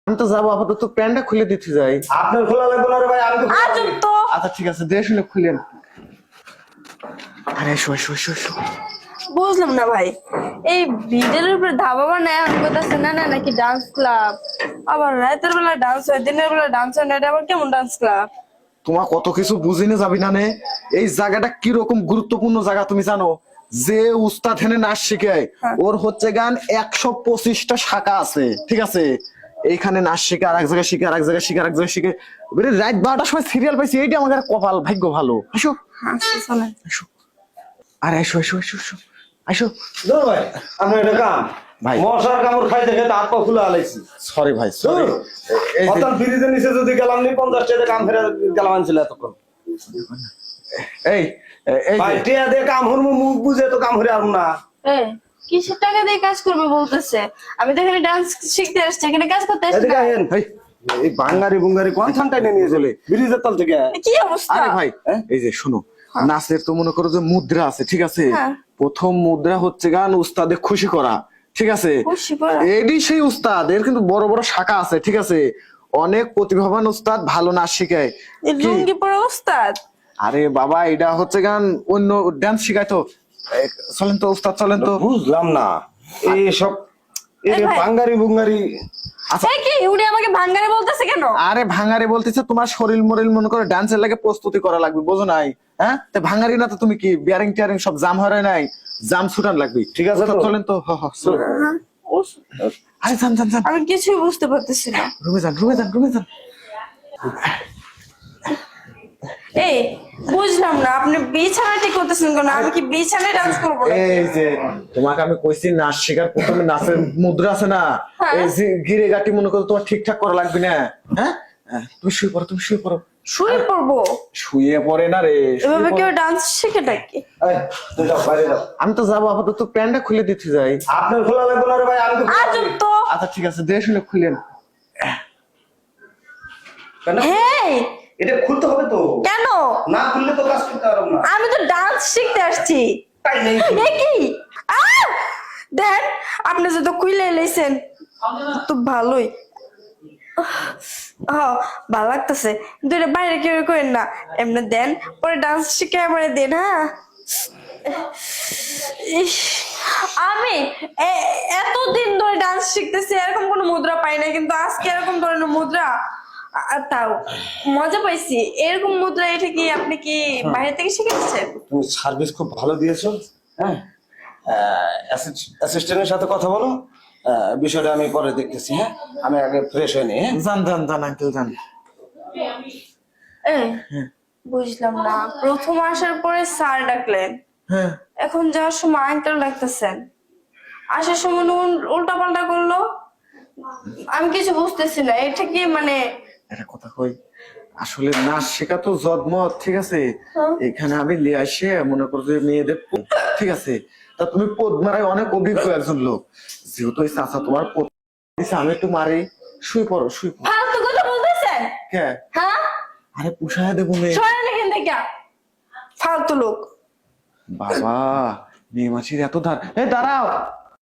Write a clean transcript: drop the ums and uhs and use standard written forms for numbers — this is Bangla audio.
আমি তো যাবো আপাতত প্যান্টটা খুলে দিতে যাই। আপনার খোলা লাগবে না রে ভাই, আমি তো খুলে আজব দিই। তো। আচ্ছা ঠিক আছে, দিয়ে শুনে খুলেন। আরে শো শো শো শো। বুঝলাম না ভাই, এই ভিডিওর উপরে ধাবা বানায় আমি বলতেছে না না নাকি ডান্স ক্লাব। আবার রাতের বেলা ডান্স হয়, দিনের বেলা ডান্স হয় না, এটা আবার কেমন ডান্স ক্লাব? তোমার কত কিছু বুঝিনে যাবি না নে। এই জায়গাটা কিরকম গুরুত্বপূর্ণ জায়গা তুমি জানো? যে উস্তাদ হেনে নাচ শিখায় ওর হচ্ছে গান 125টা শাখা আছে, ঠিক আছে? এইখানে নাচ শিখে আর এক জায়গায় শিখে আর এক জায়গায় শিখে আর এক জায়গায় শিখে রাত 12টার সময় সিরিয়াল পাইছি, এইটা আমাদের কপাল ভাগ্য ভালো। আসো আচ্ছা চলেন। আসো, আরে আসো আসো আসো আসো আসো। ধরো ভাই, আপনার এটা কাম ভাই। মশার কামড় খাই দেখে তো হাত পা খুলে আলাইছি। সরি ভাই সরি। অতন ফ্রিজের নিচে যদি গেলাম নি 50 টাকা কাম ফেরা গেলাম আনছিল এতক্ষণ। এই এই ভাই টিয়া দিয়ে কাম হরমু, মুখ বুঝে তো কাম হরে আর না। এই কিসের টাকা দিয়ে কাজ করবে বলতেছে? আমি তো এখানে ডান্স শিখতে আসছি, এখানে কাজ করতে আসছি এদিকে না। আহেন। এই বাঙালি বুঙ্গারি কোন থানটাই নিয়ে চলে ব্রিজের তল থেকে। কি অবস্থা? আরে ভাই এই যে শোনো, নাচের তো মনে করো যে মুদ্রা আছে, ঠিক আছে? হ্যাঁ। প্রথম মুদ্রা হচ্ছে গান উস্তাদে খুশি করা, ঠিক আছে? খুশি করা? এডি সেই উস্তাদ, এর কিন্তু বড় বড় শাখা আছে, ঠিক আছে? অনেক প্রতিভাবান উস্তাদ, ভালো নাচ শিখায়। এই কি? লুঙ্গি পরা উস্তাদ? আরে বাবা এটা হচ্ছে গান অন্য ডান্স শিখায় তো। চলেন তো উস্তাদ, চলেন তো। বুঝলাম না এই সব এই এই ভাই। বাঙালি বুঙ্গারি। আচ্ছা এই কি উনি আমাকে ভাঙ্গারে বলতেছে কেন? আরে ভাঙারি বলতেছে তোমার শরীর মরিল মনে করে ডান্সের লাগে প্রস্তুতি করা লাগবে, বোঝো নাই? হ্যাঁ তো ভাঙারি না তো তুমি কি বিয়ারিং টিয়ারিং সব জাম হরে নাই, জাম ছুটান লাগবে। ঠিক আছে তো? চলেন তো। হ হ চলেন। আরে যান যান যান, আমি কিছুই বুঝতে পারতেছি না। রুমে যান রুমে যান রুমে যান। এই বুঝলাম না, আপনি বিছানা ঠিক করতেছেন কেন? আমি কি বিছানায় ডান্স করবো না? এই যে তোমাকে আমি কইছি নাচ শেখার প্রথমে নাচের মুদ্রা আছে না, হ্যাঁ। এই যে গিরে গাটি মনে করো তোমার ঠিকঠাক করা লাগবে না। হ্যাঁ তুমি শুয়ে পড়ো, তুমি শুয়ে পড়ো। শুয়ে পড়বো? শুয়ে পড়ে না রে, শুয়ে এভাবে পড়ো। কেউ ডান্স শিখে নাকি? এই তুই যাও বাইরে যাও। আমি তো যাবো আপাতত প্যান্টটা খুলে দিতে যাই। আপনার খোলা লাগবে না রে ভাই, আমি তো খুলে আজব দিই। তো। আচ্ছা ঠিক আছে, দিয়ে শুনে খুলেন। কেন? হেই এটা খুলতে হবে তো, কেন? না খুললে তো কাজ করতে পারবো না। আমি তো ডান্স শিখতে আসছি। তাই নেই এ কি? দেন আপনি যত খুইলে এলাইছেন তো ভালোই। ভালো লাগতেছে, কিন্তু এটা বাইরে কেউ করেন না, এমনি দেন পরে ডান্স শিখে আমার দেন। হ্যাঁ ইস, আমি এতদিন ধরে ডান্স শিখতেছি, এরকম কোনো মুদ্রা পাই না, কিন্তু আজকে এরকম ধরনের মুদ্রা তাও মজা পাইছি। এরকম মুদ্রা এটা কি আপনি কি বাইরে থেকে শিখেছেন? তুমি সার্ভিস খুব ভালো দিয়েছো। হ্যাঁ অ্যাসিস্ট্যান্টের সাথে কথা বলো, বিষয়টা আমি পরে দেখতেছি। হ্যাঁ আমি আগে ফ্রেশ হয়ে নিই। হ্যাঁ যান যান যান আঙ্কেল যান। এই, বুঝলাম না, প্রথম আসার পরে স্যার ডাকলেন, হ্যাঁ এখন যাওয়ার সময় আঙ্কেল ডাকতেছেন, আসার সময় উল্টা পাল্টা করলো। আমি কিছু বুঝতেছি না, এটা কি মানে? একটা কথা কই, আসলে নাচ শেখা তো জন্মত, ঠিক আছে? হ্যাঁ। এখানে আমি নিয়ে আসে মনে করো যে মেয়েদের ঠিক আছে, তা তুমি পদ মারায় অনেক অভিজ্ঞ একজন লোক, যেহেতু এই চাচা তোমার পদ দিছে, আমি একটু মারি। শুয়ে পড়ো শুয়ে পড়ো। ফালতু কথা বলতেছেন? কে? হ্যাঁ আরে পুষায় দেবো মেয়ে। সরেন এখান থেকে, ফালতু লোক। বাবা মেয়ে মাছির এত ধার। এই দাঁড়াও।